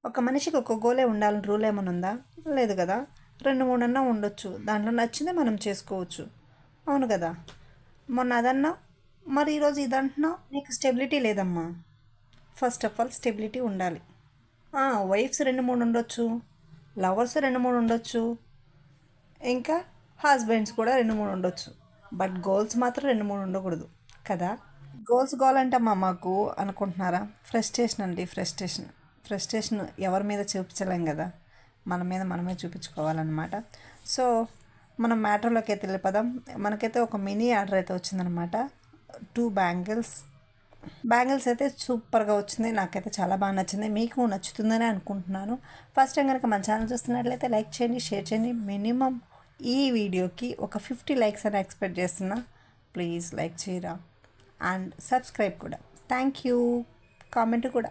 ఒక మనిషికి ఒక గోలే ఉండాలని రూల్ ఏమైనా ఉందా? లేదు కదా. 2, 3 అన్నా ఉండొచ్చు. దాంట్లో నచ్చిందే మనం చేసుకోవచ్చు. అవును కదా. మొన్న అదన్నావు, మరి ఈరోజు ఇదంటున్నావు. నీకు స్టెబిలిటీ లేదమ్మా. ఫస్ట్ ఆఫ్ ఆల్ స్టెబిలిటీ ఉండాలి. వైఫ్స్ 2, 3 ఉండొచ్చు, లవర్స్ 2, 3 ఉండొచ్చు, ఇంకా హస్బెండ్స్ కూడా 2, 3 ఉండొచ్చు. బట్ గోల్స్ మాత్రం 2, 3 ఉండకూడదు కదా. గోల్స్ గోల్ అంటే మాకు అనుకుంటున్నారా? ఫ్రస్ట్రేషన్ అండి, ఫ్రస్ట్రేషన్ ఎవరి మీద చూపించలేం కదా, మన మీద మనమే చూపించుకోవాలన్నమాట. సో మనం మ్యాటర్లోకి అయితే వెళ్ళిపోదాం. మనకైతే ఒక మినీ ఆర్డర్ అయితే వచ్చిందనమాట. 2 బ్యాంగిల్స్ అయితే సూపర్గా వచ్చింది. నాకైతే చాలా బాగా నచ్చింది. మీకు నచ్చుతుందని అనుకుంటున్నాను. ఫస్ట్ టైం కనుక మన ఛానల్ చూస్తున్నట్లయితే లైక్ చేయండి, షేర్ చేయండి. మినిమం ఈ వీడియోకి ఒక 50 లైక్స్ అని ఎక్స్పెక్ట్ చేస్తున్నా. ప్లీజ్ లైక్ చేయరా, అండ్ సబ్స్క్రైబ్ కూడా. Thank you. కామెంట్ కూడా.